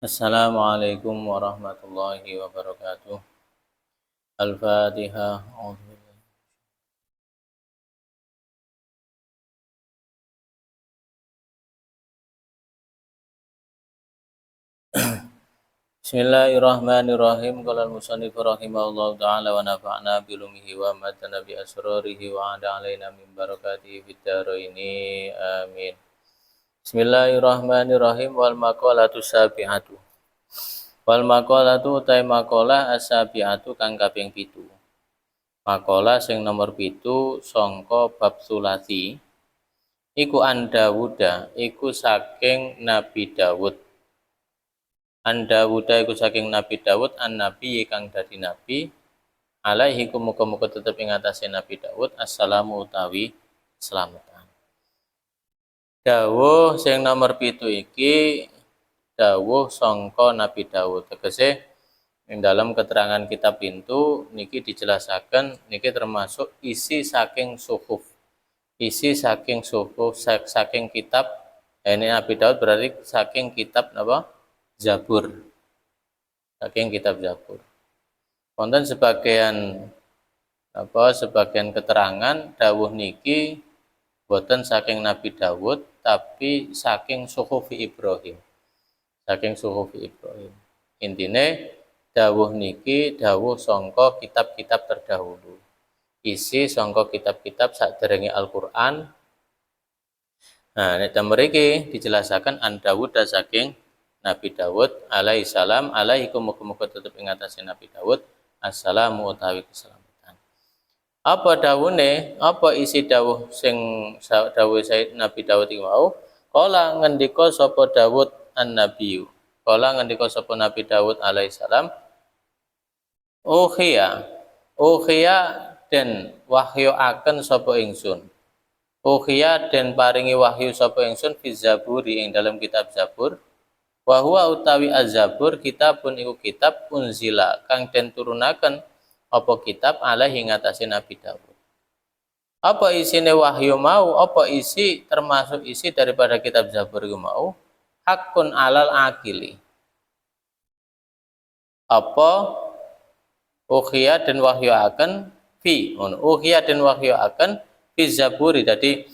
Assalamualaikum warahmatullahi wabarakatuh. Al-Fatihah. Bismillahirrahmanirrahim. Qala al-musannif rahimahullahu ta'ala wa nafa'na bilumihi wa matana bi asrarihi wa ada alaina min barakatihi fid dharaini. Amin. Bismillahirrahmanirrahim. Wal maqalatu sabi'atu. Wal maqalatu utai maqalah as-sabi'atu kang kaping 7. Maqalah sing nomor 7 sangka bab sulasi. Iku an Dawuda, iku saking Nabi Dawud. An Dawuda iku saking Nabi Dawud, an Nabi kang dadi Nabi. Alaihi muga-muga tetep ing atase Nabi Dawud, assalamu utawi selamatan. Dawuh sing nomor 7 iki dawuh sangka Nabi Dawud. Tegese ing dalam keterangan kitab pintu niki dijelasaken niki termasuk isi saking suhuf. Isi saking suhuf saking kitab ini Nabi Daud berarti saking kitab apa? Zabur. Saking kitab Zabur. Wonten sebagian keterangan dawuh niki boten saking Nabi Dawud tapi saking suhuf Ibrahim. Saking suhuf Ibrahim. Intine dawuh niki dawuh sangka kitab-kitab terdahulu. Isi sangka kitab-kitab saderenge Al-Qur'an. Nah, nek mriki dijelasaken an Dawud saking Nabi Dawud alaihi salam, alaikum muga-muga tetep ing atase Nabi Dawud assalamu utawi keselamatan. Apa dawuhne? Apa isi dawuh sing dawuh Sayyid Nabi Dawud iki mau? Kala ngendika sapa Dawud an-Nabiyyu. Kala ngendika sapa Nabi Dawud alaihi salam, Ukhiya den wahyu akan sapa ingsun. Ukhiya den paringi wahyu sapa ingsun fi Zaburi ing dalam kitab Zabur. Wa huwa utawi Az-Zabur kitabun iku kitab unzila kang den turunaken apa kitab alaihi ngatasé Nabi Dawud. Apa isine wahyu mau? Apa isi termasuk isi daripada kitab Zabur iku mau? Hakun alal akili. Apa ukhiya dan wahyu akan fi ukhiya dan wahyu akan fi Zaburi. Jadi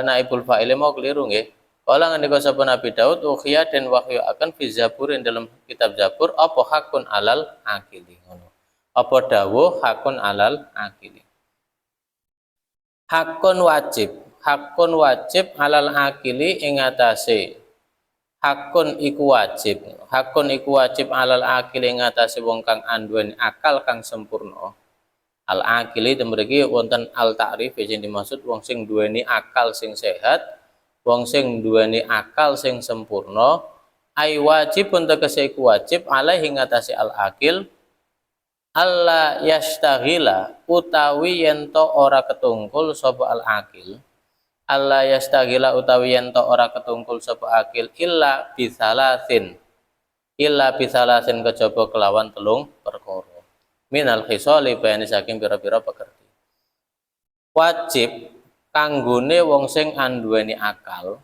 naibul fa'il mau keliru nggih. Kala ngendika sapa Nabi Daud ukhiya dan wahyu akan fi Zaburi dalam kitab Zabur apa hakun alal akili ngono. Apa dawuh hakun alal akili. Hakun wajib alal akili ing atase hakun iku wajib alal akil ing atase wong kang anduweni akal kang sempurna. Al akili temriki wonten al ta'rif sing dimaksud wong sing duweni akal sing sehat, wong sing duweni akal sing sempurna. Ai wajib tegese iku wajib alaihi ing atase al akil alla yastaghila utawi yen to ora ketungkul sapa al akil. Allah yastaghila utawi yen to ora ketungkul sapa akil illa bisalasin kejaba kelawan telung perkara minal khisali bayani saking pira-pira pekerti wajib kanggone wong sing anduweni akal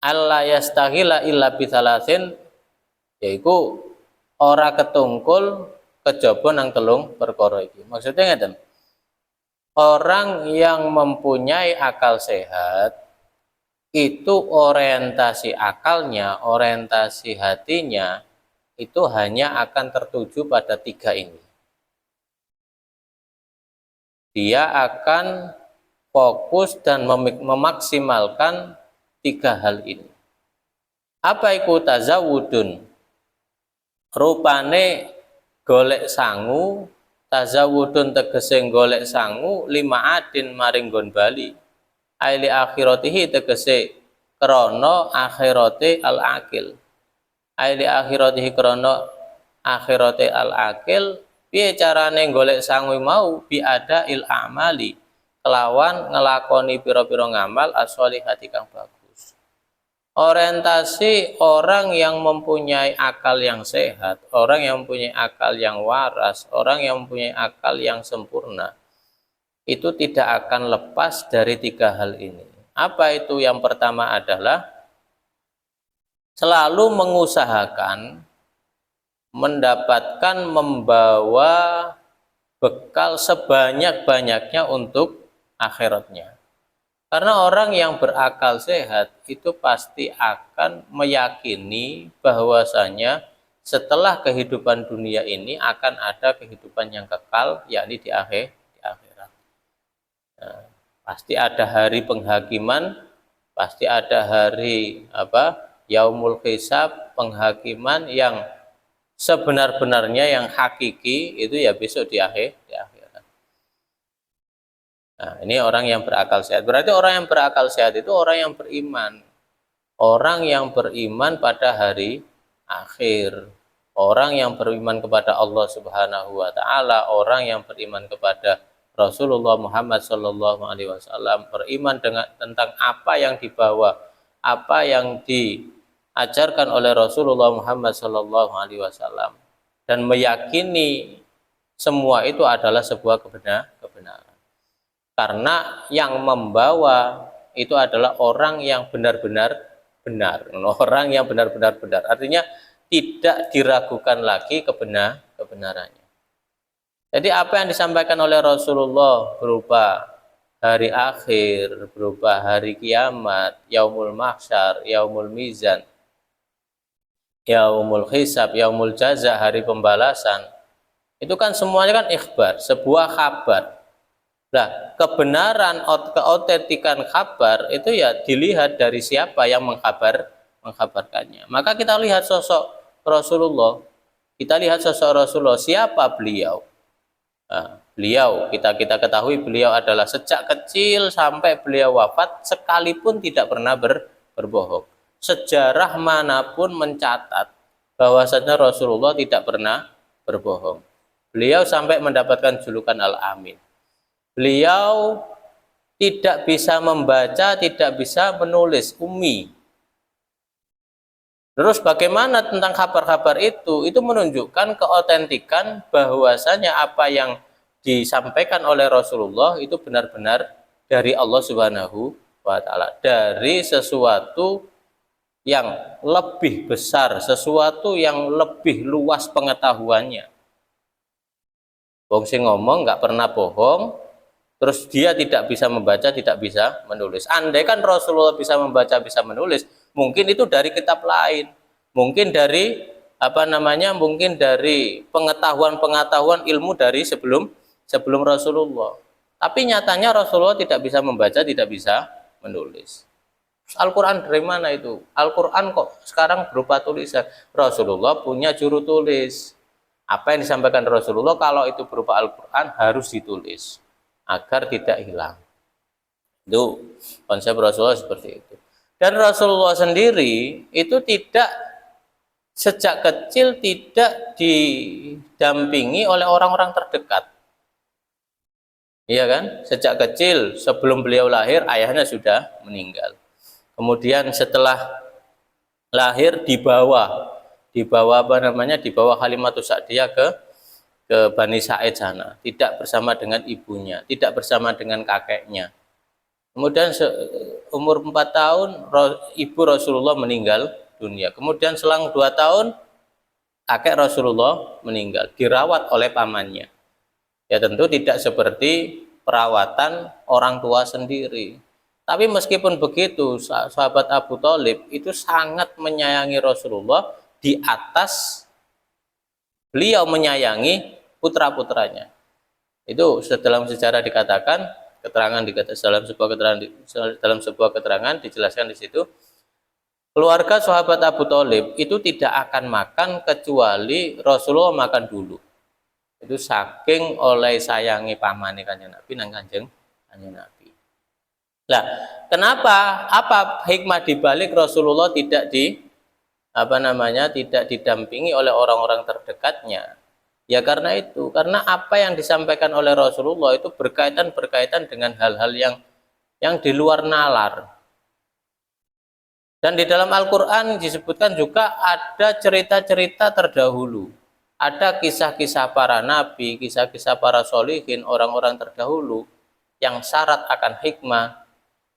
Allah yastaghila illa bisalasin yaiku ora ketungkul kejaba nang telung perkara iki. Maksudnya ngeten, orang yang mempunyai akal sehat itu orientasi akalnya, orientasi hatinya itu hanya akan tertuju pada 3 ini. Dia akan fokus dan memaksimalkan 3 hal ini. Apa iku tazawudun? Rupane golek sangu, tazawudun tegese golek sangu lima adin maring gon bali aili akhiratihi tegese krana akhirate al akil aili akhiratihi krana akhirate al akil piye carane golek sangu mau bi ada il amali kelawan ngelakoni pira-pira ngamal as-sholihati kang bagus. Orientasi orang yang mempunyai akal yang sehat, orang yang mempunyai akal yang waras, orang yang mempunyai akal yang sempurna, itu tidak akan lepas dari 3 hal ini. Apa itu? Yang pertama adalah selalu mengusahakan mendapatkan membawa bekal sebanyak-banyaknya untuk akhiratnya. Karena orang yang berakal sehat itu pasti akan meyakini bahwasanya setelah kehidupan dunia ini akan ada kehidupan yang kekal, yakni di akhirat. Nah, pasti ada hari penghakiman, pasti ada hari yaumul hisab, penghakiman yang sebenar-benarnya, yang hakiki itu ya besok di akhirat. Nah, ini orang yang berakal sehat. Berarti orang yang berakal sehat itu orang yang beriman. Orang yang beriman pada hari akhir. Orang yang beriman kepada Allah Subhanahu wa taala, orang yang beriman kepada Rasulullah Muhammad sallallahu alaihi wasallam, beriman tentang apa yang dibawa, apa yang diajarkan oleh Rasulullah Muhammad sallallahu alaihi wasallam, dan meyakini semua itu adalah sebuah kebenaran. Karena yang membawa itu adalah orang yang benar-benar benar, orang yang benar-benar benar. Artinya tidak diragukan lagi kebenarannya. Jadi apa yang disampaikan oleh Rasulullah berupa hari akhir, berupa hari kiamat, yaumul mahsyar, yaumul mizan, yaumul hisab, yaumul jaza, hari pembalasan, itu kan semuanya kan ikhbar, sebuah kabar. Nah, kebenaran, keautentikan kabar itu ya dilihat dari siapa yang mengkabarkannya. Maka kita lihat sosok Rasulullah, siapa beliau? Nah, beliau kita ketahui beliau adalah sejak kecil sampai beliau wafat sekalipun tidak pernah berbohong. Sejarah manapun mencatat bahwasanya Rasulullah tidak pernah berbohong. Beliau sampai mendapatkan julukan Al-Amin. Beliau tidak bisa membaca, tidak bisa menulis, ummi. Terus bagaimana tentang kabar-kabar itu? Itu menunjukkan keautentikan bahwasanya apa yang disampaikan oleh Rasulullah itu benar-benar dari Allah Subhanahu wa taala, dari sesuatu yang lebih besar, sesuatu yang lebih luas pengetahuannya. Wong sing ngomong nggak pernah bohong, terus dia tidak bisa membaca, tidak bisa menulis. Andai kan Rasulullah bisa membaca, bisa menulis, mungkin itu dari kitab lain, mungkin dari mungkin dari pengetahuan ilmu dari sebelum Rasulullah. Tapi nyatanya Rasulullah tidak bisa membaca, tidak bisa menulis. Al-Quran dari mana itu? Al-Quran kok sekarang berupa tulisan. Rasulullah punya juru tulis. Apa yang disampaikan Rasulullah kalau itu berupa Al-Quran harus ditulis agar tidak hilang. Itu konsep Rasulullah seperti itu. Dan Rasulullah sendiri itu tidak, sejak kecil tidak didampingi oleh orang-orang terdekat. Iya kan? Sejak kecil sebelum beliau lahir ayahnya sudah meninggal. Kemudian setelah lahir dibawa Halimatus Sa'diyah ke Bani Sa'id sana, tidak bersama dengan ibunya, tidak bersama dengan kakeknya. Kemudian umur 4 tahun ibu Rasulullah meninggal dunia. Kemudian selang 2 tahun kakek Rasulullah meninggal, dirawat oleh pamannya. Ya tentu tidak seperti perawatan orang tua sendiri. Tapi meskipun begitu, sahabat Abu Thalib itu sangat menyayangi Rasulullah di atas beliau menyayangi putra-putranya. Itu dalam sejarah dikatakan, dalam sebuah keterangan dijelaskan di situ, keluarga sahabat Abu Thalib itu tidak akan makan kecuali Rasulullah makan dulu. Itu saking oleh sayangi pamane Kanjeng Nabi nang Kanjeng Nabi. Nah, kenapa? Apa hikmah dibalik Rasulullah tidak tidak didampingi oleh orang-orang terdekatnya? Ya karena itu, karena apa yang disampaikan oleh Rasulullah itu berkaitan dengan hal-hal yang di luar nalar. Dan di dalam Al-Quran disebutkan juga ada cerita-cerita terdahulu. Ada kisah-kisah para nabi, kisah-kisah para sholihin, orang-orang terdahulu yang syarat akan hikmah.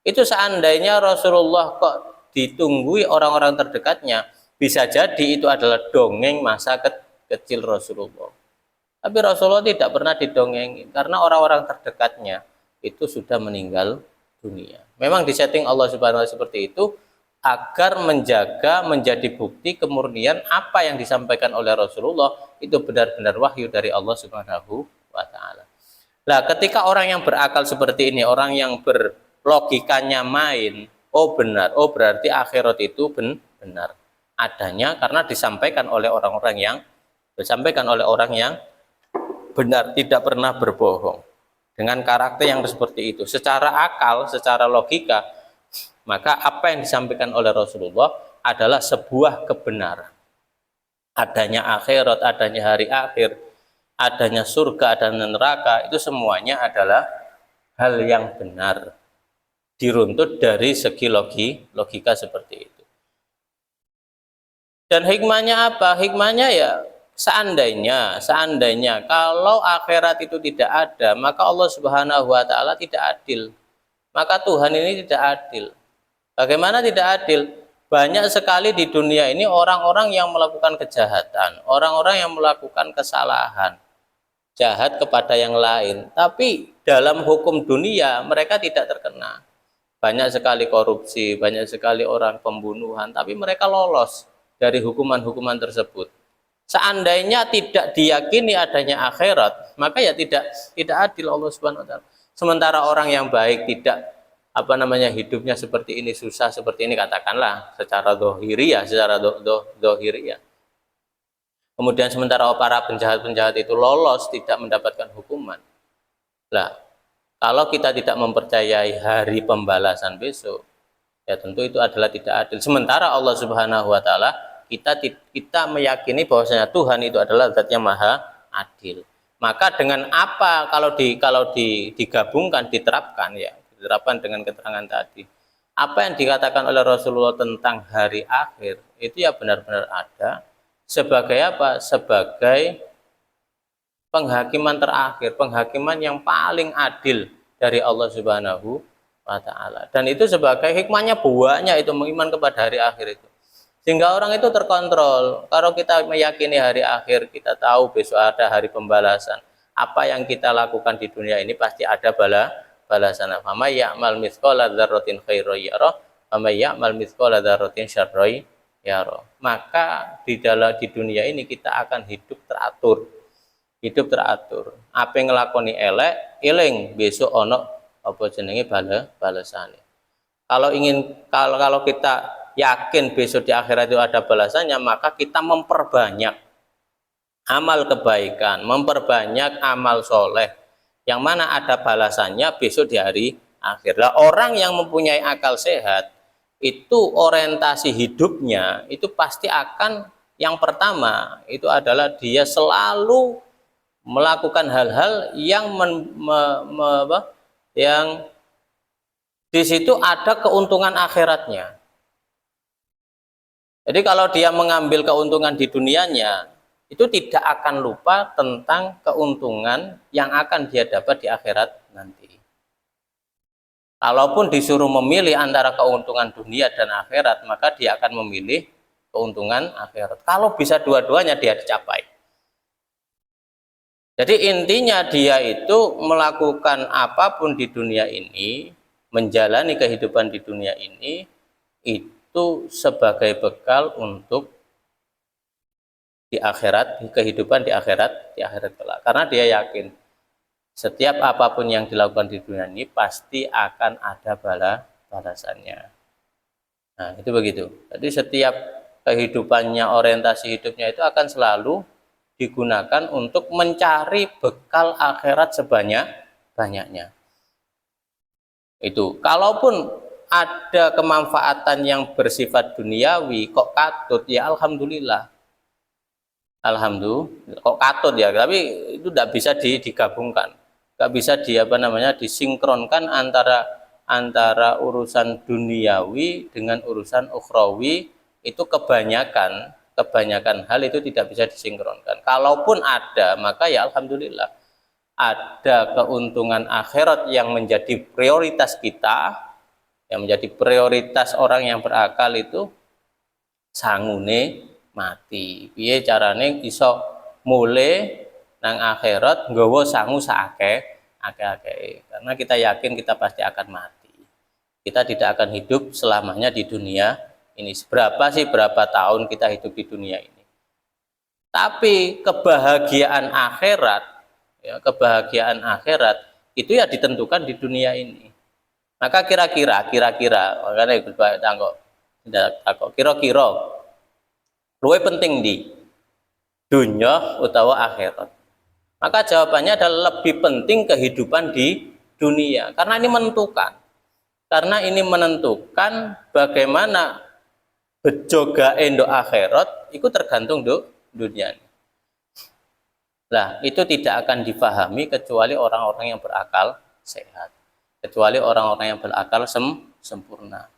Itu seandainya Rasulullah kok ditunggui orang-orang terdekatnya, bisa jadi itu adalah dongeng masa kecil Rasulullah. Tapi Rasulullah tidak pernah didongengin karena orang-orang terdekatnya itu sudah meninggal dunia. Memang disetting Allah Subhanahu wa taala seperti itu agar menjaga, menjadi bukti kemurnian apa yang disampaikan oleh Rasulullah itu benar-benar wahyu dari Allah Subhanahu wa taala. Nah, ketika orang yang berakal seperti ini, orang yang berlogikanya main, oh benar, oh berarti akhirat itu benar adanya karena disampaikan oleh orang-orang yang benar, tidak pernah berbohong. Dengan karakter yang seperti itu, secara akal, secara logika, maka apa yang disampaikan oleh Rasulullah adalah sebuah kebenaran. Adanya akhirat, adanya hari akhir, adanya surga, adanya neraka, itu semuanya adalah hal yang benar. Diruntut dari segi logika seperti itu. Dan hikmahnya apa? Hikmahnya ya seandainya kalau akhirat itu tidak ada, maka Allah Subhanahu wa taala tidak adil. Maka Tuhan ini tidak adil. Bagaimana tidak adil? Banyak sekali di dunia ini orang-orang yang melakukan kejahatan, orang-orang yang melakukan kesalahan, jahat kepada yang lain. Tapi dalam hukum dunia mereka tidak terkena. Banyak sekali korupsi, banyak sekali orang pembunuhan, tapi mereka lolos dari hukuman-hukuman tersebut. Seandainya tidak diyakini adanya akhirat, maka ya tidak adil Allah Subhanahu wa taala. Sementara orang yang baik tidak hidupnya seperti ini, susah seperti ini, katakanlah secara dohiriyah, kemudian sementara para penjahat-penjahat itu lolos, tidak mendapatkan hukuman. Lah, kalau kita tidak mempercayai hari pembalasan besok, ya tentu itu adalah tidak adil. Sementara Allah Subhanahu wa taala kita meyakini bahwasanya Tuhan itu adalah zat yang maha adil. Maka dengan apa kalau digabungkan, diterapkan dengan keterangan tadi, apa yang dikatakan oleh Rasulullah tentang hari akhir itu ya benar-benar ada sebagai apa? Sebagai penghakiman terakhir, penghakiman yang paling adil dari Allah Subhanahu wa taala. Dan itu sebagai hikmahnya banyak itu mengiman kepada hari akhir itu. Sehingga orang itu terkontrol. Kalau kita meyakini hari akhir, kita tahu besok ada hari pembalasan. Apa yang kita lakukan di dunia ini pasti ada balasan. Fama ya'mal mithqala dzarratin khairan yarah, fama ya'mal mithqala dzarratin syarran yarah. Maka di dunia ini kita akan hidup teratur. Apa yang ngelakoni elek, eling besok ono apa jenenge balasane. Kalau kita yakin besok di akhirat itu ada balasannya, maka kita memperbanyak amal kebaikan, memperbanyak amal soleh, yang mana ada balasannya besok di hari akhir. Nah, orang yang mempunyai akal sehat, itu orientasi hidupnya, itu pasti akan, yang pertama, itu adalah dia selalu melakukan hal-hal yang yang di situ ada keuntungan akhiratnya. Jadi kalau dia mengambil keuntungan di dunianya, itu tidak akan lupa tentang keuntungan yang akan dia dapat di akhirat nanti. Kalaupun disuruh memilih antara keuntungan dunia dan akhirat, maka dia akan memilih keuntungan akhirat. Kalau bisa dua-duanya dia dicapai. Jadi intinya dia itu melakukan apapun di dunia ini, menjalani kehidupan di dunia ini, itu sebagai bekal untuk di akhirat, kehidupan di akhirat kelak. Karena dia yakin setiap apapun yang dilakukan di dunia ini pasti akan ada balasannya. Nah, itu begitu. Jadi setiap kehidupannya, orientasi hidupnya itu akan selalu digunakan untuk mencari bekal akhirat sebanyak-banyaknya. Itu. Kalaupun ada kemanfaatan yang bersifat duniawi, kok katut, ya alhamdulillah. Alhamdulillah, kok katut ya, tapi itu tidak bisa digabungkan. Nggak bisa disinkronkan antara urusan duniawi dengan urusan ukhrawi. Itu kebanyakan hal itu tidak bisa disinkronkan. Kalaupun ada, maka ya alhamdulillah. Ada keuntungan akhirat yang menjadi prioritas kita, Yang menjadi prioritas orang yang berakal itu sangune mati. Piye carane iso mule nang akhirat nggawa sangu akeh-akeh. Karena kita yakin kita pasti akan mati. Kita tidak akan hidup selamanya di dunia ini. Berapa tahun kita hidup di dunia ini. Tapi kebahagiaan akhirat, ya, kebahagiaan akhirat itu ya ditentukan di dunia ini. Maka kira-kira, makanya ikut takok, kira-kira, luwih penting di dunia utawa akhirat. Maka jawabannya adalah lebih penting kehidupan di dunia, karena ini menentukan. Karena ini menentukan bagaimana bejoga endo akhirat, itu tergantung do dunia. Nah, itu tidak akan difahami kecuali orang-orang yang berakal sehat. Kecuali orang-orang yang berakal sempurna.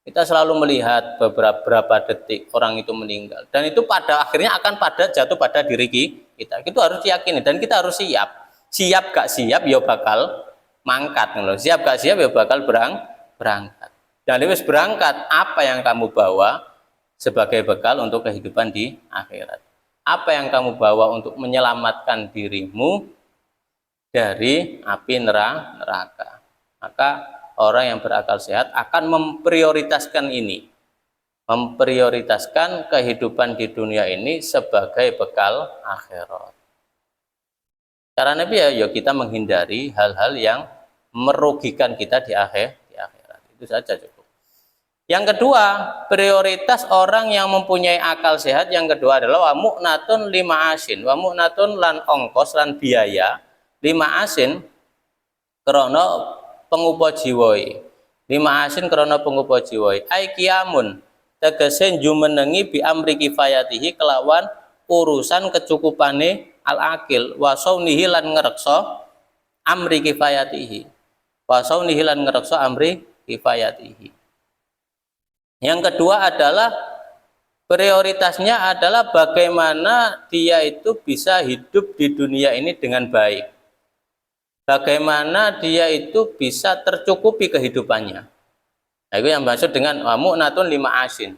Kita selalu melihat beberapa detik orang itu meninggal. Dan itu pada akhirnya akan jatuh pada diri kita. Itu harus diyakini dan kita harus siap. Siap gak siap ya bakal mangkat. Siap gak siap ya bakal berangkat. Dan habis berangkat, apa yang kamu bawa sebagai bekal untuk kehidupan di akhirat? Apa yang kamu bawa untuk menyelamatkan dirimu dari api neraka? Maka orang yang berakal sehat akan memprioritaskan ini, memprioritaskan kehidupan di dunia ini sebagai bekal akhirat. Karena ya kita menghindari hal-hal yang merugikan kita di akhirat. Itu saja cukup. Yang kedua, prioritas orang yang mempunyai akal sehat yang kedua adalah wa mu'natun lima asin. Wa mu'natun lan ongkos lan biaya lima asin krana pengupa jiwai. Lima asin krana pengupa jiwai. Ai kiamun tegese jumenengi bi amri kifayatihi kelawan urusan kecukupane al-akil wa saunihi lan ngreksa amri kifayatihi. Wa saunihi lan ngreksa amri kifayatihi. Yang kedua adalah prioritasnya adalah bagaimana dia itu bisa hidup di dunia ini dengan baik. Bagaimana dia itu bisa tercukupi kehidupannya. Nah, itu yang maksud dengan mu'natun lima asin.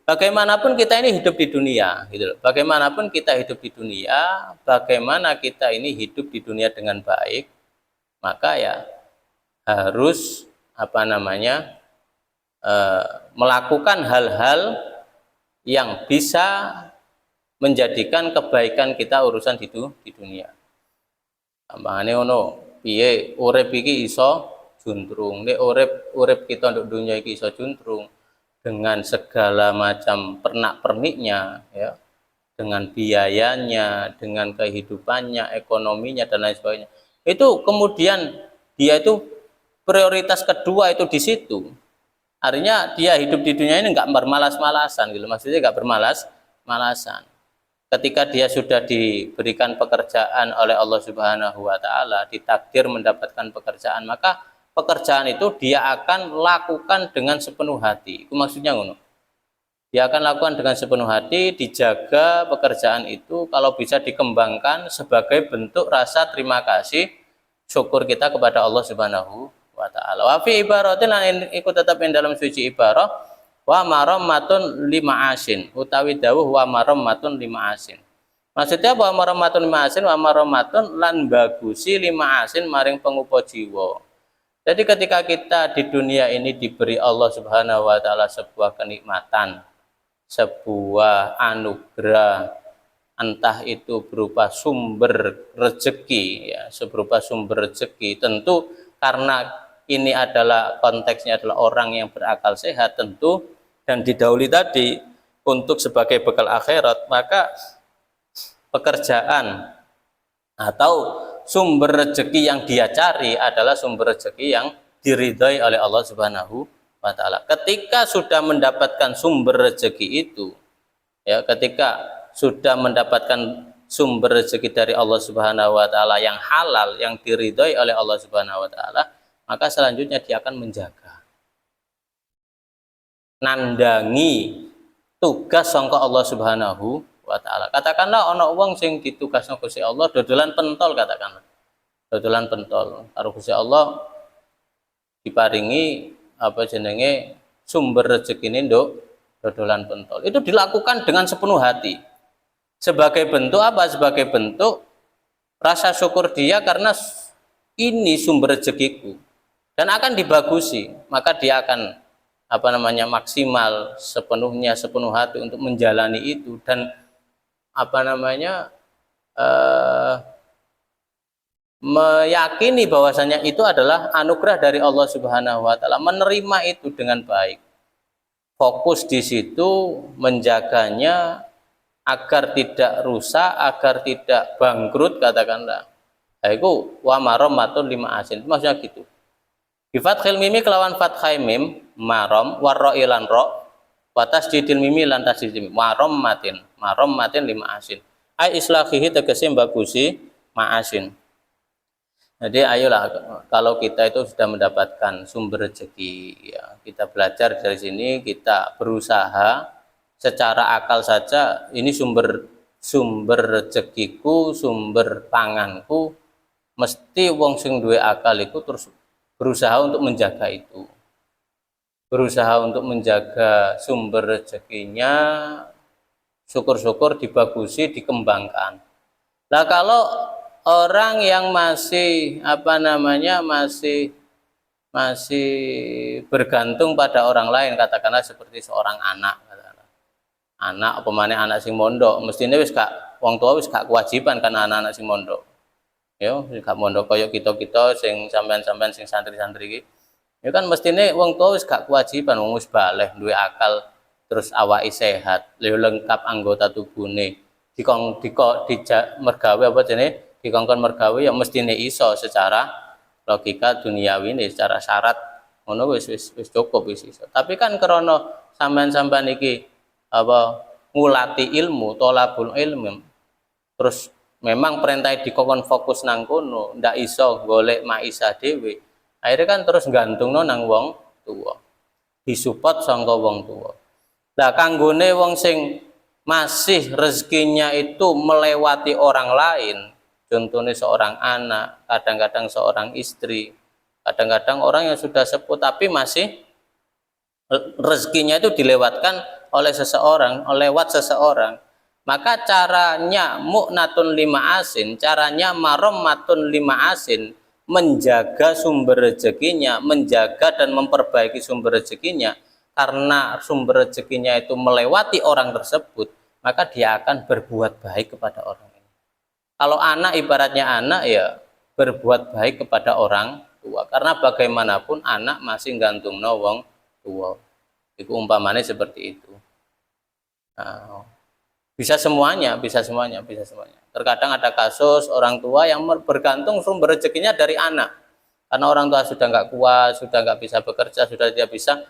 Bagaimanapun kita ini hidup di dunia, gitu loh. Bagaimanapun kita hidup di dunia, bagaimana kita ini hidup di dunia dengan baik, maka ya harus melakukan hal-hal yang bisa menjadikan kebaikan kita urusan di dunia. Tambahane ono piye urip iki iso juntrung. Nek urip kita untuk dunia iki iso juntrung dengan segala macam pernak-perniknya ya, dengan biayanya, dengan kehidupannya, ekonominya dan lain sebagainya. Itu kemudian dia itu prioritas kedua itu di situ. Artinya dia hidup di dunia ini enggak bermalas-malasan gitu. Maksudnya enggak bermalas-malasan. Ketika dia sudah diberikan pekerjaan oleh Allah Subhanahu wa taala, ditakdir mendapatkan pekerjaan, maka pekerjaan itu dia akan lakukan dengan sepenuh hati. Itu maksudnya ngono. Dia akan lakukan dengan sepenuh hati, dijaga pekerjaan itu kalau bisa dikembangkan sebagai bentuk rasa terima kasih syukur kita kepada Allah Subhanahu wa taala. Wa fi ibaratin lan ikut tetap dalam suci ibarah wa marammatun lima asin utawi dawuh wa marammatun lima asin. Maksudnya wa marammatun lima asin wa marammatun lan bagusi lima asin maring pengupa jiwa. Jadi ketika kita di dunia ini diberi Allah Subhanahu wa taala sebuah kenikmatan, sebuah anugerah, entah itu berupa sumber rezeki ya, berupa sumber rezeki, tentu karena ini adalah konteksnya adalah orang yang berakal sehat tentu dan didahului tadi untuk sebagai bekal akhirat, maka pekerjaan atau sumber rezeki yang dia cari adalah sumber rezeki yang diridhai oleh Allah Subhanahu wa taala. Ketika sudah mendapatkan sumber rezeki itu ya, ketika sudah mendapatkan sumber rezeki dari Allah Subhanahu wa taala yang halal, yang diridhai oleh Allah Subhanahu wa taala, maka selanjutnya dia akan menjaga, nandangi tugas sangka Allah Subhanahu wa taala. Katakanlah ana wong sing ditugasno Gusti Allah dodolan pentol, katakanlah. Dodolan pentol. Karo Gusti Allah diparingi apa jenenge sumber rezeki ini nduk dodolan pentol. Itu dilakukan dengan sepenuh hati. Sebagai bentuk apa? Sebagai bentuk rasa syukur dia karena ini sumber rezekiku dan akan dibagusi, maka dia akan apa namanya maksimal sepenuhnya sepenuh hati untuk menjalani itu dan apa namanya meyakini bahwasanya itu adalah anugerah dari Allah Subhanahu wa taala, menerima itu dengan baik. Fokus di situ menjaganya agar tidak rusak, agar tidak bangkrut katakanlah. Itu wa maromatun lima asin. Maksudnya gitu. Bi fathil mimi kelawan fathai mim, marom warra ilan ro, wa tasdidil mimi lan tasdidil mim. Marom matin lima asin. Ai islahihi tegese bagusi ma'asin. Jadi ayolah kalau kita itu sudah mendapatkan sumber rezeki, ya, kita belajar dari sini, kita berusaha secara akal saja ini sumber rezekiku, sumber panganku, mesti wong sing duwe akal itu terus berusaha untuk menjaga itu. Berusaha untuk menjaga sumber rezekinya, syukur-syukur dibagusi, dikembangkan. Nah, kalau orang yang masih apa namanya masih bergantung pada orang lain, katakanlah seperti seorang anak pemane anak sing mondok, mestine wis gak wong tua wis gak kewajiban kan anak-anak sing mondok. Yo, gak mondok kaya kita-kita sing sampean-sampean sing santri-santri iki. Ya kan mestine wong tua wis gak kewajiban, wong wis baleh, duwe akal, terus awake sehat, lengkap anggota tubuhne. Mergawe apa jenenge? Dikongkon mergawe yang mestine iso secara logika duniawi ini, secara syarat ngono wis cukup wis iso. Tapi kan krana sampean-sampean iki apa ngulati ilmu, tolabul ilmu, terus memang perintah dikongkon fokus nang kono, ndak iso golek maisa dhewe. Akhirnya kan terus gantungno nang wong tuwa. Disupport sangka wong tuwa. Lah kanggone wong sing masih rezekinya itu melewati orang lain, contohnya seorang anak, kadang-kadang seorang istri, kadang-kadang orang yang sudah sepuh tapi masih rezekinya itu dilewatkan oleh seseorang, lewat seseorang. Maka caranya mu'natun lima asin, caranya maromatun lima asin, menjaga sumber rezekinya, menjaga dan memperbaiki sumber rezekinya, karena sumber rezekinya itu melewati orang tersebut, maka dia akan berbuat baik kepada orang ini. Kalau anak ibaratnya anak ya berbuat baik kepada orang tua, karena bagaimanapun anak masih gantung wong tua. Itu umpamanya seperti itu. Nah, bisa semuanya. Terkadang ada kasus orang tua yang bergantung sumber rezekinya dari anak, karena orang tua sudah nggak kuat, sudah nggak bisa bekerja, sudah tidak bisa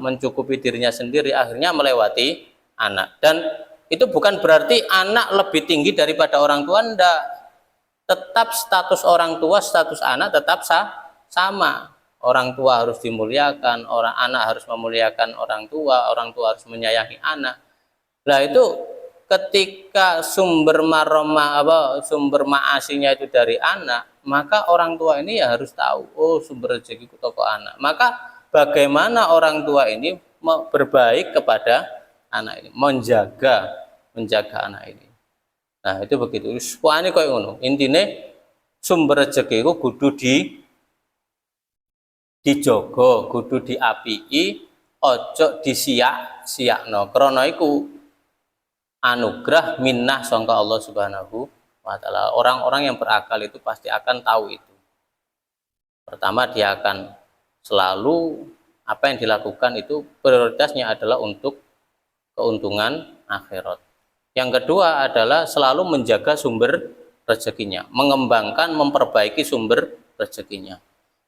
mencukupi dirinya sendiri, akhirnya melewati anak. Dan itu bukan berarti anak lebih tinggi daripada orang tua, enggak. Tetap status orang tua, status anak tetap sama. Orang tua harus dimuliakan, anak harus memuliakan orang tua harus menyayangi anak. Nah itu ketika sumber maasinya itu dari anak, maka orang tua ini ya harus tahu, oh sumber rezekiku toko anak. Maka bagaimana orang tua ini berbaik kepada anak ini, menjaga anak ini. Nah itu begitu. Semuanya kayak ngono. Intinya sumber rezeki itu kudu dijogo, kudu diapii, ojo disiak-siakno. Krana iku anugerah minnah sangka Allah Subhanahu wa taala. Orang-orang yang berakal itu pasti akan tahu itu. Pertama dia akan selalu apa yang dilakukan itu prioritasnya adalah untuk keuntungan akhirat. Yang kedua adalah selalu menjaga sumber rezekinya, mengembangkan, memperbaiki sumber rezekinya.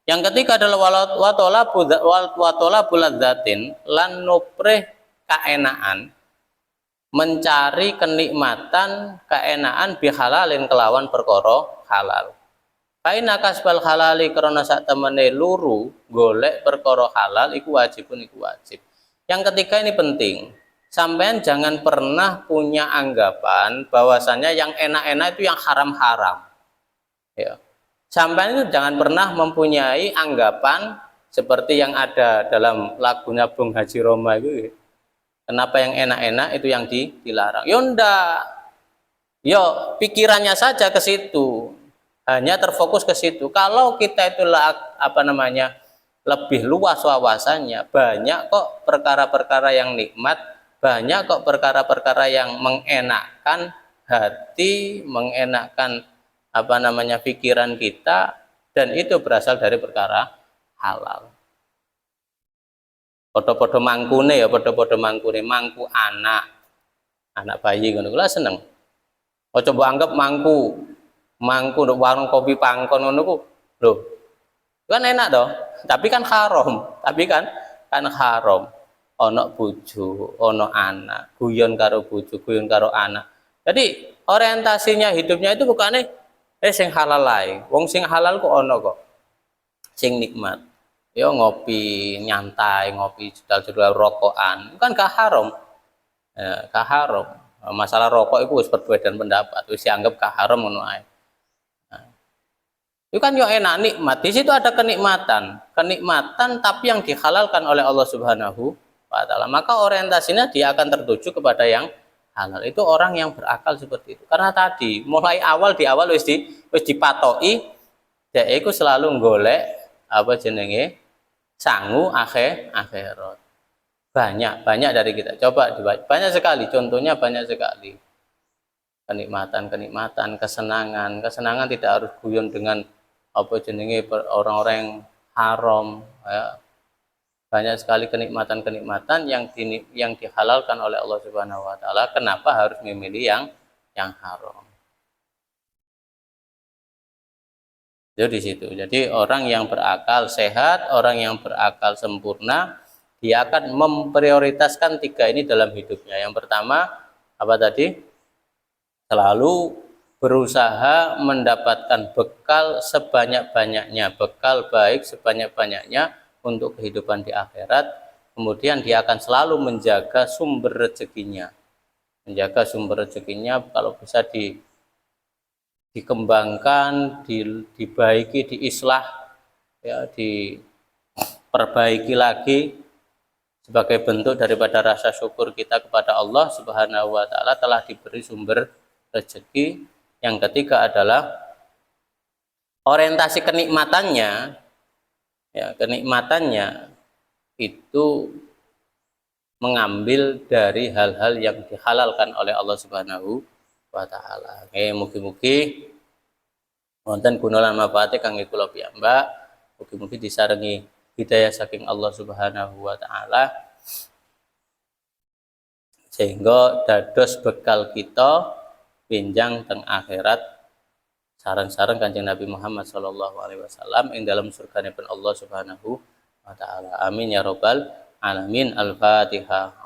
Yang ketiga adalah watolabul ladzatin lan nuprih kaenaan, mencari kenikmatan, keenaan bihalalin kelawan perkara halal. Faina kasbal halali karena sak temene luru golek perkara halal iku wajib. Yang ketiga ini penting. Sampean jangan pernah punya anggapan bahwasannya yang enak-enak itu yang haram-haram. Ya. Sampean itu jangan pernah mempunyai anggapan seperti yang ada dalam lagunya Bung Haji Roma itu. Kenapa yang enak-enak itu yang dilarang? Ya ndak. Ya pikirannya saja ke situ. Hanya terfokus ke situ. Kalau kita itu lebih luas wawasannya, banyak kok perkara-perkara yang nikmat, banyak kok perkara-perkara yang mengenakkan hati, mengenakkan pikiran kita, dan itu berasal dari perkara halal. Podo-podo mangkune ya, podo-podo mangkune, mangku anak bayi ngono kula seneng. Oh coba anggap mangku untuk warung kopi pangkon ngono ku. Lho. Kan enak toh, tapi kan haram. Tapi kan haram. Ono bojo, ono anak, guyon karo bojo, guyon karo anak. Jadi orientasinya hidupnya itu bukannya sing halal lae. Wong sing halal kok ono kok. Sing nikmat. Yo ngopi nyantai, ngopi judal-judal rokokan, kan gak haram. Gak haram. Masalah rokok itu wis perbedaan pendapat, wis dianggap gak haram ngono ae. Itu kan yo enak nikmat. Di situ ada kenikmatan tapi yang dihalalkan oleh Allah Subhanahu wa taala. Maka orientasinya dia akan tertuju kepada yang halal. Itu orang yang berakal seperti itu. Karena tadi mulai awal wis dipatoki dia itu selalu golek sangu akhirat. Banyak dari kita. Coba dibaca. Banyak sekali contohnya, banyak sekali. Kenikmatan, kesenangan tidak harus guyon dengan orang-orang yang haram ya. Banyak sekali kenikmatan yang dihalalkan oleh Allah Subhanahu wa taala. Kenapa harus memilih yang haram? Itu di situ. Jadi orang yang berakal sehat, orang yang berakal sempurna, dia akan memprioritaskan 3 ini dalam hidupnya. Yang pertama apa tadi? Selalu berusaha mendapatkan bekal sebanyak-banyaknya, bekal baik sebanyak-banyaknya untuk kehidupan di akhirat. Kemudian dia akan selalu menjaga sumber rezekinya. Menjaga sumber rezekinya kalau bisa dikembangkan, dibaiki, diislah, ya, diperbaiki lagi sebagai bentuk daripada rasa syukur kita kepada Allah Subhanahu wa taala telah diberi sumber rezeki. Yang ketiga adalah orientasi kenikmatannya, ya, kenikmatannya itu mengambil dari hal-hal yang dihalalkan oleh Allah Subhanahu wa taala. Mugi-mugi wonten guna lan manfaate kangge kula piyambak, mugi-mugi disarengi hidayah saking Allah Subhanahu wa taala sehingga dados bekal kita pinjang teng akhirat sareng-sareng Kanjeng Nabi Muhammad sallallahu alaihi wasallam ing dalam surganipun Allah Subhanahu wa taala. Amin ya rabbal alamin. Al-Fatihah.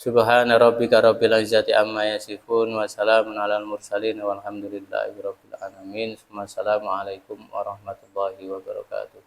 Subhana rabbika rabbil izzati amma yasifun wa salamun alal mursalin walhamdulillahi rabbil alamin. Wassalamualaikum warahmatullahi wabarakatuh.